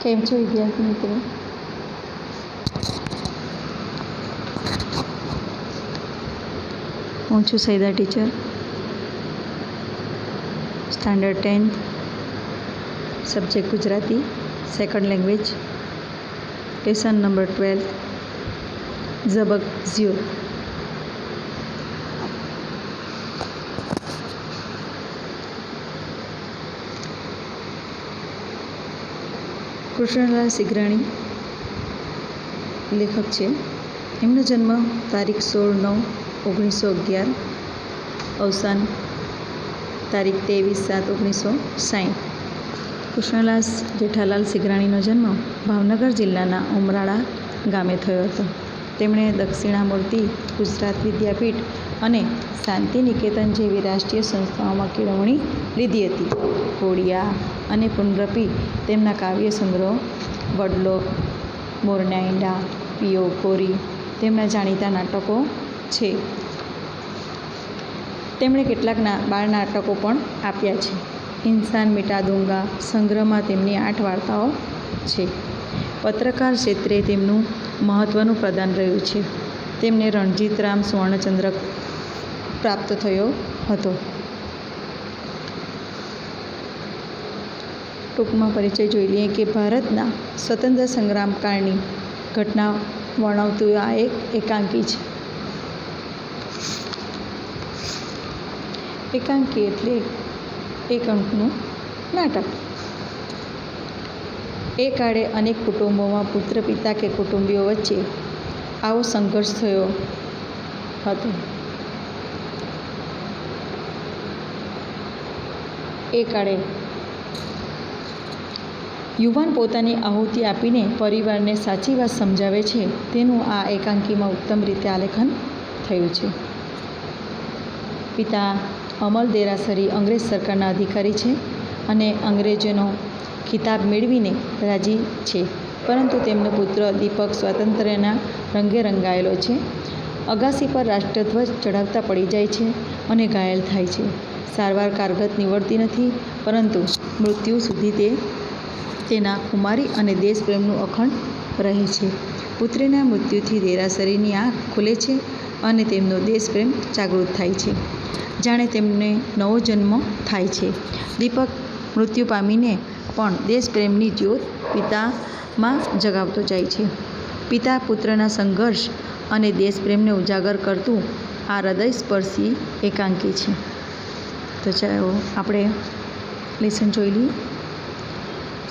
કેમ છો વિદ્યાર્થી મિત્રો? હું છું Saida teacher, standard 10th, subject Gujarati, second language, lesson number 12, ઝબક ઝ્યો. કૃષ્ણલાલ સિગરાણી લેખક છે. એમનો જન્મ તારીખ 16/9/1911, અવસાન તારીખ 23/7/1960. કૃષ્ણલાલ જેઠાલાલ સિગરાણીનો જન્મ ભાવનગર જિલ્લાના ઉમરાળા ગામે થયો હતો. તેમણે દક્ષિણામૂર્તિ ગુજરાત વિદ્યાપીઠ અને શાંતિ નિકેતન જેવી રાષ્ટ્રીય સંસ્થાઓમાં કેળવણી લીધી હતી. કોડિયા અને પુનરપી તેમના કાવ્ય સંગ્રહો, વડલો, મોરના ઈંડા, પિયો કોરી તેમના જાણીતા નાટકો છે. તેમણે કેટલાક બાળ નાટકો પણ આપ્યા છે. ઇન્સાન મિટા દૂંગા સંગ્રહમાં તેમની 8 વાર્તાઓ છે. પત્રકાર ક્ષેત્રે તેમનું મહત્ત્વનું પ્રદાન રહ્યું છે. તેમને રણજીતરામ સુવર્ણચંદ્રક પ્રાપ્ત થયો હતો. ટૂંકમાં પરિચય જોઈ લઈએ કે ભારતના સ્વતંત્ર સંગ્રામ કાળની ઘટના વર્ણવતું આ એક એકાંકી છે. એકાંકી એટલે એક અંકનું નાટક. એ કાળે અનેક કુટુંબોમાં પુત્ર પિતા કે કુટુંબીઓ વચ્ચે આવો સંઘર્ષ થયો હતો. એ કાળે યુવાન પોતાની આહુતિ આપીને પરિવારને સાચી વાત સમજાવે છે. તેનું આ એકાંકીમાં ઉત્તમ રીતે આલેખન થયું છે. પિતા અમલ દેરાસરી અંગ્રેજ સરકારના અધિકારી છે અને અંગ્રેજોનો ખિતાબ મેળવીને રાજી છે, પરંતુ તેમનો પુત્ર દીપક સ્વાતંત્ર્યના રંગે રંગાયેલો છે. અગાસી પર રાષ્ટ્રધ્વજ ચઢાવતા પડી જાય છે અને ઘાયલ થાય છે. સારવાર કારગત નીવડતી નથી, પરંતુ મૃત્યુ સુધી તે તેના ખુમારી અને દેશપ્રેમનું અખંડ રહે છે. પુત્રના મૃત્યુથી દેરાસરીની આંખ ખુલે છે અને તેમનો દેશપ્રેમ જાગૃત થાય છે, જાણે તેમને નવો જન્મ થાય છે. દીપક મૃત્યુ પામીને પણ દેશપ્રેમની જ્યોત પિતામાં જગાવતો જાય છે. પિતા પુત્રના સંઘર્ષ અને દેશપ્રેમને ઉજાગર કરતું આ હૃદયસ્પર્શી એકાંકી છે. તો ચાલો આપણે લેસન જોઈ લઈએ.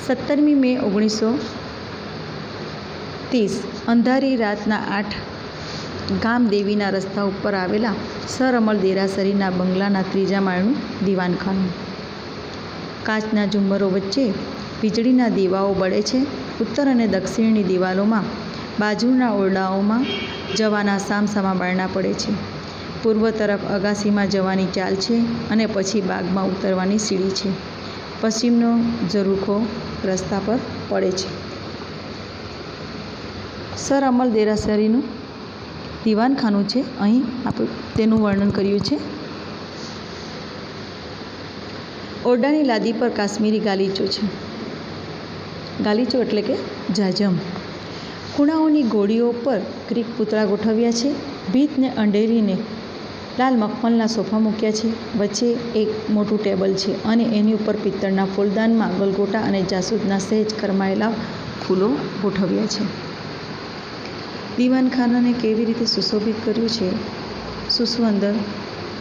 17મી મે 1930 અંધારી રાતના 8 ગામ દેવીના રસ્તા ઉપર આવેલા સર અમલ દેરાસરીના બંગલાના 3જા માળનું દીવાનખાનું. કાચના ઝુમ્મરો વચ્ચે વીજળીના દીવાઓ બળે છે. ઉત્તર અને દક્ષિણની દિવાલોમાં બાજુના ઓરડાઓમાં જવાના સામસામા બારણા પડે છે. પૂર્વ તરફ અગાસીમાં જવાની ચાલ છે અને પછી બાગમાં ઉતરવાની સીડી છે. પશ્ચિમનો ઝરૂખો રસ્તા પર પડે છે. સર અમલ દેરાસરીનું દીવાનખાનું છે. અહીં આપણે તેનું વર્ણન કર્યું છે. ઓરડાની લાદી પર કાશ્મીરી ગાલીચો છે. ગાલીચો એટલે કે જાજમ. ખૂણાઓની ગોળીઓ પર ગ્રીક પૂતળા ગોઠવ્યા છે. ભીતને અંડેરીને લાલ મખમલના સોફા મૂક્યા છે. વચ્ચે એક મોટું ટેબલ છે અને એની ઉપર પિત્તળના ફૂલદાનમાં ગલગોટા અને જાસૂદના સહેજ કરમાયેલા ફૂલો ગોઠવ્યા છે. દીવાનખાનાને કેવી રીતે સુશોભિત કર્યું છે, શું શું અંદર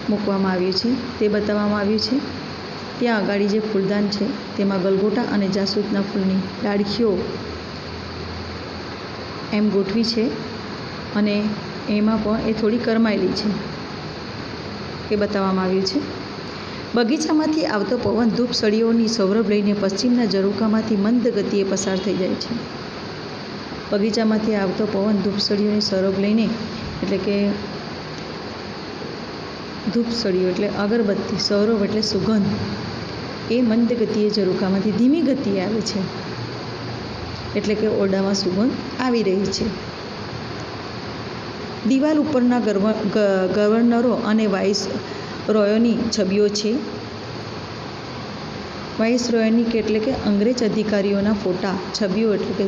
મૂકવામાં આવ્યું છે તે બતાવવામાં આવ્યું છે. ત્યાં અગાડી જે ફૂલદાન છે તેમાં ગલગોટા અને જાસૂદના ફૂલની ડાળખીઓ એમ ગોઠવી છે અને એમાં પણ એ થોડી કરમાયેલી છે એ બતાવવામાં આવ્યું છે. બગીચામાંથી આવતો પવન ધૂપસળીઓની સૌરભ લઈને પશ્ચિમના ઝરૂખામાંથી મંદ ગતિએ પસાર થઈ જાય છે. બગીચામાંથી આવતો પવન ધૂપસળીઓની સૌરભ લઈને એટલે કે ધૂપસળીઓ એટલે અગરબત્તી, સૌરભ એટલે સુગંધ, એ મંદ ગતિએ ઝરૂખામાંથી ધીમી ગતિએ આવે છે. એટલે કે ઓરડામાં સુગંધ આવી રહી છે. દિવાલ ઉપરના ગવર્નરો અને વાઇસરોયોની છબીઓ છે. વાઇસરોયની એટલે કે અંગ્રેજ અધિકારીઓના ફોટા, છબીઓ એટલે કે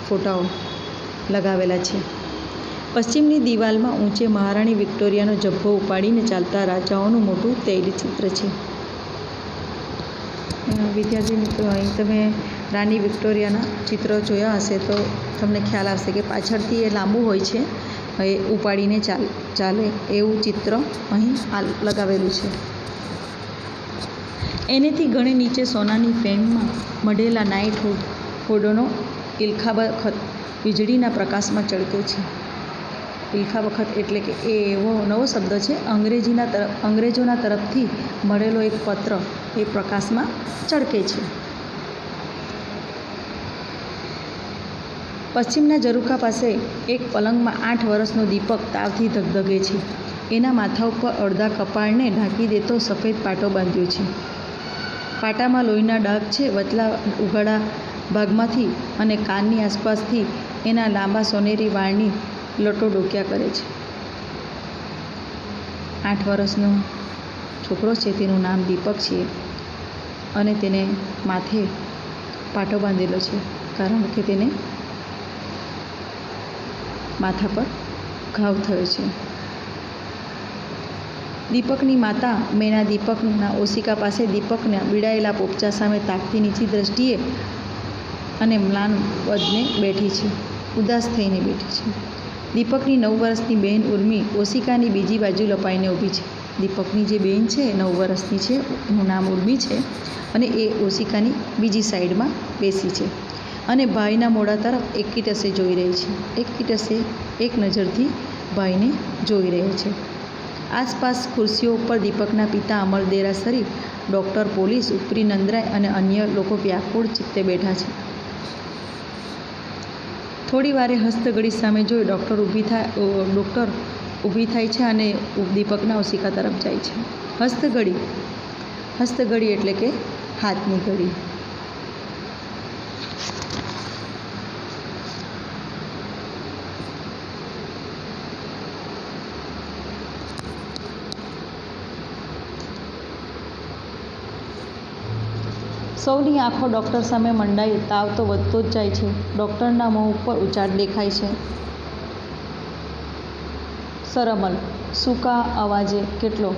ફોટાઓ લગાવેલા છે. પશ્ચિમની દિવાલમાં ઊંચે મહારાણી વિક્ટોરિયાનો ઝભ્ભો ઉપાડીને ચાલતા રાજાઓનું મોટું તૈલચિત્ર છે. વિદ્યાર્થી મિત્રો, અહીં તમે રાણી વિક્ટોરિયાના ચિત્રો જોયા હશે તો તમને ખ્યાલ આવશે કે પાછળથી એ લાંબુ હોય છે, એ ઉપાડીને ચાલે એવું ચિત્ર અહીં લગાવેલું છે. એનેથી ઘણી નીચે સોનાની ફ્રેમમાં મઢેલા નાઇટ હોડનો ઇલખા વખત વીજળીના પ્રકાશમાં ચળકે છે. ઇલખા વખત એટલે કે એ એવો નવો શબ્દ છે. અંગ્રેજોના તરફથી મળેલો એક પત્ર એ પ્રકાશમાં ચળકે છે. પશ્ચિમના ઝરૂખા પાસે એક પલંગમાં 8 વર્ષનો દીપક તાવથી ધગધગે છે. એના માથા ઉપર અડધા કપાળને ઢાંકી દેતો સફેદ પાટો બાંધ્યો છે. પાટામાં લોહીના ડાઘ છે. વચલા ઉઘાડા ભાગમાંથી અને કાનની આસપાસથી એના લાંબા સોનેરી વાળની લટો ડોક્યા કરે છે. 8 વર્ષનો છોકરો છે, તેનું નામ દીપક છે અને તેને માથે પાટો બાંધેલો છે કારણ કે તેને માથા પર ઘાવ થયો છે. દીપકની માતા મેના દીપકના ઓશિકા પાસે દીપકના બીડાયેલા પોપચા સામે તાકતી નીચી દ્રષ્ટિએ અને મ્લાન વદને બેઠી છે, ઉદાસ થઈને બેઠી છે. દીપકની 9 વર્ષની બહેન ઉર્મી ઓશિકાની બીજી બાજુ લપાઈને ઊભી છે. દીપકની જે બહેન છે 9 વર્ષની છે, એનું નામ ઉર્મી છે અને એ ઓશિકાની બીજી સાઈડમાં બેસી છે અને ભાઈના મોઢા તરફ એકીટસે જોઈ રહી છે. એકીટસે એક નજરથી ભાઈને જોઈ રહે છે. આસપાસ ખુરશીઓ ઉપર દીપકના પિતા અમર દેરાસરી, ડૉક્ટર, પોલીસ, ઉપરી નંદરાય અને અન્ય લોકો વ્યાકુળ ચિત્તે બેઠા છે. થોડી વારે હસ્તઘડી સામે જોઈ ડૉક્ટર ઊભી થાય છે અને દીપકના ઓશિકા તરફ જાય છે. હસ્તઘડી એટલે કે હાથની ઘડી. સૌની આંખો ડૉક્ટર સામે મંડાઈ. તાવ તો વધતો જ જાય છે. ડૉક્ટરના મોં ઉપર ઉચાટ દેખાય છે. સરમલ સૂકા અવાજે, કેટલો?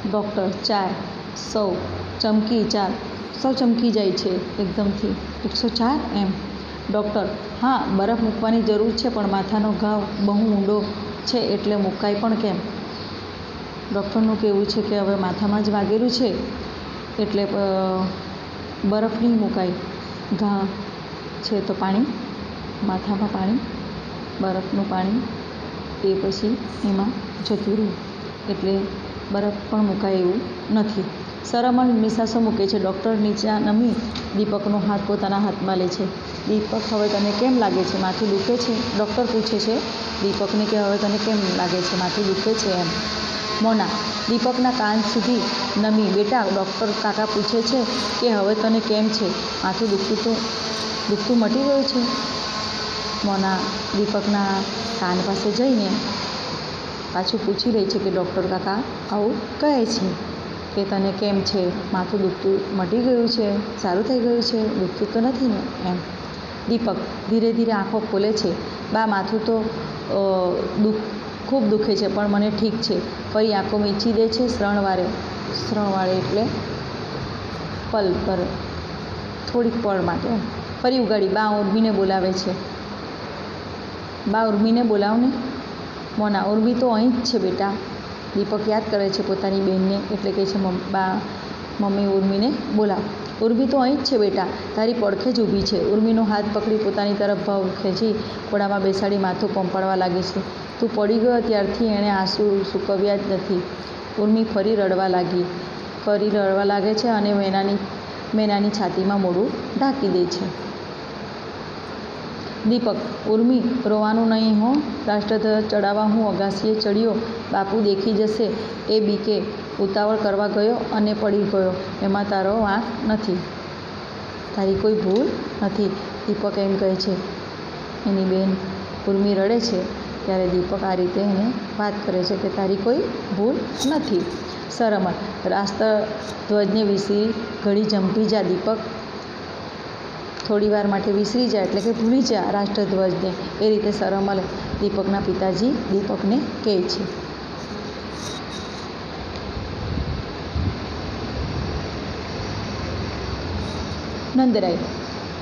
ડૉક્ટર 4. સૌ ચમકી 4. સૌ ચમકી જાય છે એકદમથી. 104 એમ. ડૉક્ટર હા, બરફ મૂકવાની જરૂર છે પણ માથાનો ઘાવ બહુ ઊંડો છે એટલે મૂકાય પણ કેમ? ડૉક્ટરનું કહેવું છે કે હવે માથામાં જ વાગેલું છે એટલે બરફ નહીં મુકાય. ઘા છે તો પાણી, માથામાં પાણી, બરફનું પાણી એ પછી એમાં જતું રહે એટલે બરફ પણ મુકાય એવું નથી. સરમલ નિસાસો મૂકે છે. ડૉક્ટર નીચા નમી દીપકનો હાથ પોતાના હાથમાં લે છે. દીપક હવે તને કેમ લાગે છે? માથું દુખે છે? ડૉક્ટર પૂછે છે દીપકને કે હવે તને કેમ લાગે છે? માથું દુખે છે એમ. મોના દીપકના કાન સુધી નમી, બેટા, ડૉક્ટર કાકા પૂછે છે કે હવે તને કેમ છે? માથું દુખતું મટી ગયું છે? મોના દીપકના કાન પાસે જઈને પાછું પૂછી લે છે કે ડૉક્ટર કાકા આવું કહે છે કે તને કેમ છે? માથું દુખતું મટી ગયું છે? સારું થઈ ગયું છે? દુખતું તો નથી ને એમ. દીપક ધીરે ધીરે આંખો ખોલે છે. બા, માથું તો ખૂબ દુખે છે પણ મને ઠીક છે. ફરી આંખો મીચી દે છે. શ્રણવાળે એટલે પલ પર, થોડીક પળ માટે. ફરી ઉગાડી. બા, ઉર્મીને બોલાવે છે. બા, ઉર્મીને બોલાવને. મોના ઉર્મી તો અહીં જ છે બેટા. દીપક યાદ કરે છે પોતાની બહેનને એટલે કહે છે બા, મમ્મી ઉર્મીને બોલાવ. ઉર્મી તો અહીં જ છે બેટા, તારી પડખે જ ઊભી છે. ઉર્મીનો હાથ પકડી પોતાની તરફ ભાવ ખેંચી ખોળામાં બેસાડી માથું પંપાળવા લાગે છે. તું પડી ગયો ત્યારથી એણે આંસુ સૂકવ્યા જ નથી. ઉર્મી ફરી રડવા લાગે છે અને મેનાની છાતીમાં મોઢું ઢાંકી દે છે. દીપક ઉર્મી, રોવાનું નહીં હો. રાષ્ટ્રધ્વજ ચડાવવા હું અગાશીએ ચડ્યો. બાપુ દેખી જશે એ બીકે ઉતાવળ કરવા ગયો અને પડી ગયો. એમાં તારો વાંક નથી. તારી કોઈ ભૂલ નથી. દીપક એમ કહે છે. એની બહેન ઉર્મી રડે છે ત્યારે દીપક આ રીતે એને વાત કરે છે કે તારી કોઈ ભૂલ નથી. સરમલ, રાષ્ટ્રધ્વજને વિસરી ઘડી જંપી જા. દીપક, થોડી વાર માટે વિસરી જા એટલે કે ભૂલી જા રાષ્ટ્રધ્વજને. એ રીતે સરમલ દીપકના પિતાજી દીપકને કહે છે. નંદરાય,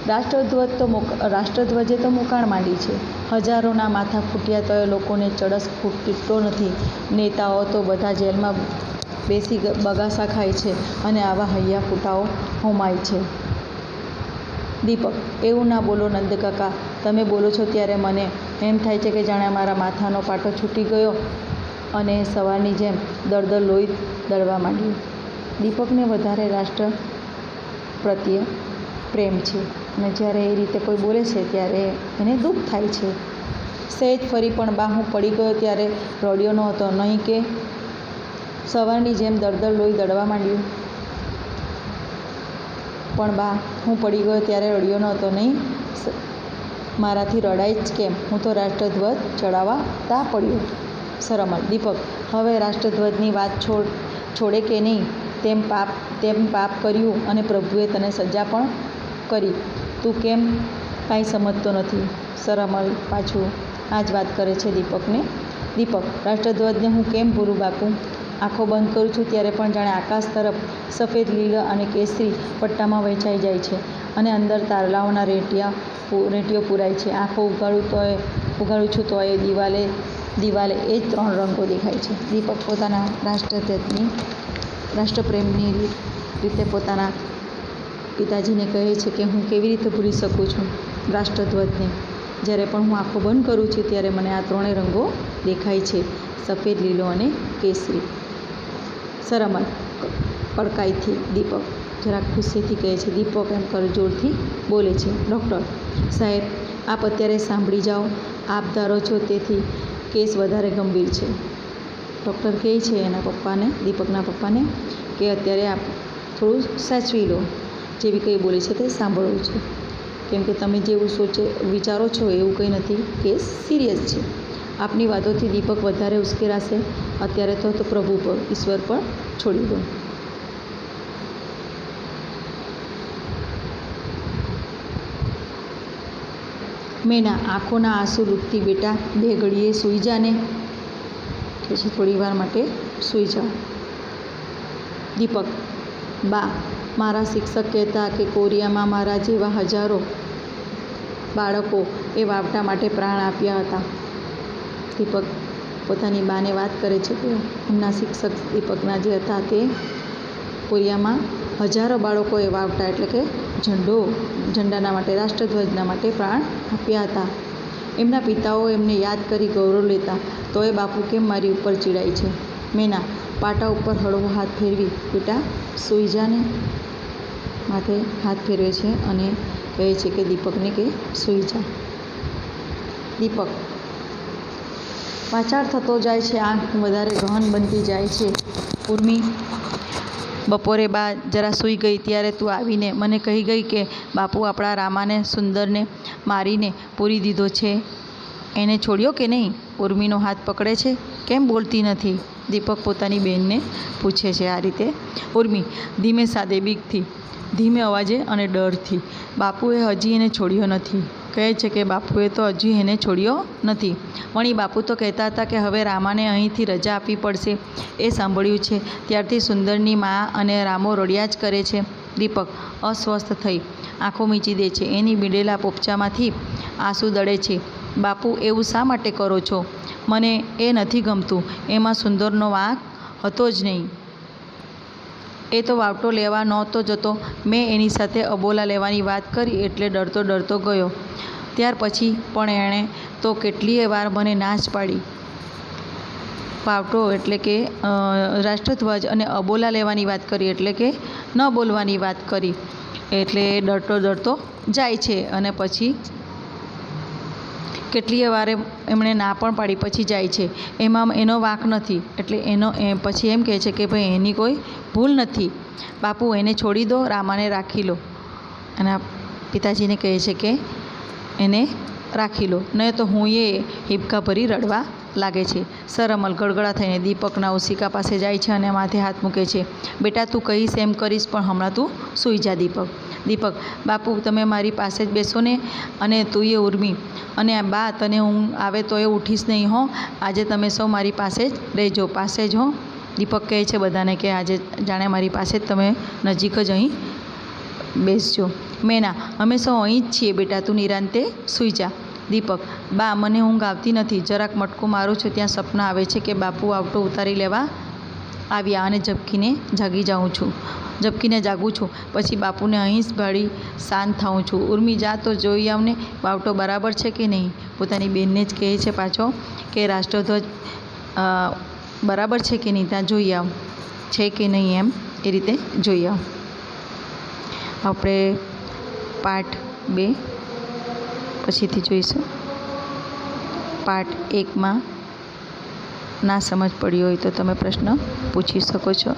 રાષ્ટ્રધ્વજે તો મુકાણ માંડી છે. હજારોના માથા ફૂટ્યા તોય લોકોને ચડસ ફૂટતો નથી. નેતાઓ તો બધા જેલમાં બેસી બગાસા ખાય છે અને આવા હૈયા ફૂટાઓ હોમાય છે. દીપક, એવું ના બોલો નંદકાકા. તમે બોલો છો ત્યારે મને એમ થાય છે કે જાણે મારા માથાનો પાટો છૂટી ગયો અને સવારની જેમ દળદળ લોહી દળવા માંડ્યું. દીપકને વધારે રાષ્ટ્ર પ્રત્યે પ્રેમ છે અને જ્યારે એ રીતે કોઈ બોલે છે ત્યારે એને દુઃખ થાય છે. સહેજ ફરી પણ બા હું પડી ગયો ત્યારે રડ્યો નહોતો નહીં કે સવારની જેમ દળદળ લોહી દળવા માંડ્યું? પણ બા હું પડી ગયો ત્યારે રડ્યો નહોતો નહીં? મારાથી રડાય જ કેમ? હું તો રાષ્ટ્રધ્વજ ચડાવતા પડ્યો. સરમલ, દીપક, હવે રાષ્ટ્રધ્વજની વાત છોડે કે નહીં? તેમ પાપ કર્યું અને પ્રભુએ તને સજા પણ કરી. તું કેમ કાંઈ સમજતો નથી? સરમલ પાછું આ જ વાત કરે છે દીપકને. દીપક, રાષ્ટ્રધ્વજને હું કેમ ભૂલું બાપુ? આંખો બંધ કરું છું ત્યારે પણ જાણે આકાશ તરફ સફેદ, લીલા અને કેસરી પટ્ટામાં વહેંચાઈ જાય છે અને અંદર તારલાઓના રેટીઓ પૂરાય છે. આંખો ઉઘાડું છું તોય દિવાલે એ જ 3 રંગો દેખાય છે. દીપક પોતાના રાષ્ટ્રપ્રેમની રીતે પોતાના પિતાજીને કહે છે કે હું કેવી રીતે ભૂલી શકું છું રાષ્ટ્રધ્વજને? જ્યારે પણ હું આંખો બંધ કરું છું ત્યારે મને આ 3 રંગો દેખાય છે, સફેદ, લીલો અને કેસરી. સરમલ કડકાઈથી. દીપક જરાક ખુશીથી કહે છે. દીપક એમ કરજોડથી બોલે છે. ડૉક્ટર સાહેબ, આપ અત્યારે સાંભળી જાઓ. આપ ધારો છો તેથી કેસ વધારે ગંભીર છે. ડૉક્ટર કહે છે એના પપ્પાને, દીપકના પપ્પાને, કે અત્યારે આપ થોડું સાચવી લો. જેવી કંઈ બોલે છે તે સાંભળવું છે, કેમ કે તમે જેવું વિચારો છો એવું કંઈ નથી. કેસ સિરિયસ છે. આપની વાતોથી દીપક વધારે ઉશ્કેરાશે. અત્યારે તો પ્રભુ પર, ઈશ્વર પર છોડી દો. મેના આંખોના આંસુ લૂંટતી, બેટા 2 ઘડીએ સૂઈ જાને. પછી થોડી વાર માટે સૂઈ જાઓ. દીપક, બા, મારા શિક્ષક કહેતા કે કોરિયામાં મારા જેવા હજારો બાળકો એ વાવટા માટે પ્રાણ આપ્યા હતા. દીપક પોતાની બાને વાત કરે છે કે એમના શિક્ષક દીપકના જે હતા તે કોરિયામાં હજારો બાળકોએ વાવટા એટલે કે ઝંડાના માટે, રાષ્ટ્રધ્વજના માટે પ્રાણ આપ્યા હતા. એમના પિતાઓ એમને યાદ કરી ગૌરવ લેતા. તોય બાપુ કેમ મારી ઉપર ચીડાય છે? મેના પાટા ઉપર હળવો હાથ ફેરવી, બેટા સૂઈ જાને. માથે હાથ ફેરવે છે અને કહે છે કે દીપકને કે સૂઈ જા. દીપક વાચાળ થતો જાય છે, આંખ વધારે ગહન બનતી જાય છે. ઉર્મી, બપોરે બા જરા સૂઈ ગઈ ત્યારે તું આવીને મને કહી ગઈ કે બાપુ આપણા રામાને સુંદરને મારીને પૂરી દીધો છે. એને છોડ્યો કે નહીં? ઉર્મીનો હાથ પકડે છે. કેમ બોલતી નથી? દીપક પોતાની બહેનને પૂછે છે આ રીતે. ઉર્મી ધીમે સાદે, બીકથી, ધીમે અવાજે અને ડરથી. બાપુએ હજી એને છોડ્યો નથી. કહે છે કે બાપુએ તો હજી એને છોડ્યો નથી. વળી બાપુ તો કહેતા હતા કે હવે રામાને અહીંથી રજા આપવી પડશે. એ સાંભળ્યું છે ત્યારથી સુંદરની મા અને રામો રડ્યા જ કરે છે. દીપક અસ્વસ્થ થઈ આંખો મીચી દે છે. એની બીડેલા પોપચામાંથી આંસુ દળે છે. બાપુ એવું શા માટે કરો છો? મને એ નથી ગમતું. એમાં સુંદરનો વાંક હતો જ નહીં. એ તો વાવટો લેવા નહોતો જતો. મેં એની સાથે અબોલા લેવાની વાત કરી એટલે ડરતો ગયો. ત્યાર પછી પણ એણે તો કેટલીય વાર મને ના જ પાડી. વાવટો એટલે કે રાષ્ટ્રધ્વજ અને અબોલા લેવાની વાત કરી એટલે કે ન બોલવાની વાત કરી એટલે ડરતો જાય છે અને પછી કેટલીય વારે એમણે ના પણ પાડી પછી જાય છે. એમાં એનો વાંક નથી. એટલે પછી એમ કહે છે કે ભાઈ એની કોઈ ભૂલ નથી. બાપુ એને છોડી દો, રામાને રાખી લો. એના પિતાજીને કહે છે કે એને રાખી લો, નહીં તો હું એ હિબકા ભરી રડવા લાગે છે. સર અમલ ગળગળા થઈને દીપકના ઓશિકા પાસે જાય છે અને માથે હાથ મૂકે છે. બેટા તું કહીશ એમ કરીશ, પણ હમણાં તું સૂઈ જા. દીપક બાપુ તમે મારી પાસે જ બેસો ને. અને તું એ ઉર્મી અને બા તને ઊંઘ આવે તો એ ઉઠીશ નહીં હો. આજે તમે સૌ મારી પાસે જ રહેજો, પાસે જ હો. દીપક કહે છે બધાને કે આજે જાણે મારી પાસે જ તમે નજીક જ અહીં બેસજો. મેના અમે સૌ અહીં જ છીએ બેટા, તું નિરાંતે સૂઈ જા. દીપક બા મને ઊંઘ આવતી નથી. જરાક મટકું મારું છું ત્યાં સપનું આવે છે કે બાપુ આવટો ઉતારી લેવા આવ્યા અને ઝબકીને જાગું છું. પછી બાપુને અહીં જ ભાળી શાંત થાઉં છું. ઉર્મી જા તો જોઈ આવને બાવટો બરાબર છે કે નહીં. પોતાની બેનને જ કહે છે પાછો કે રાષ્ટ્રધ્વજ બરાબર છે કે નહીં, ત્યાં જોઈ આવ છે કે નહીં, એમ એ રીતે જોઈ આવ. આપણે પાર્ટ 2 પછીથી જોઈશું. પાર્ટ 1માં ના સમજ પડી હોય તો તમે પ્રશ્ન પૂછી શકો છો.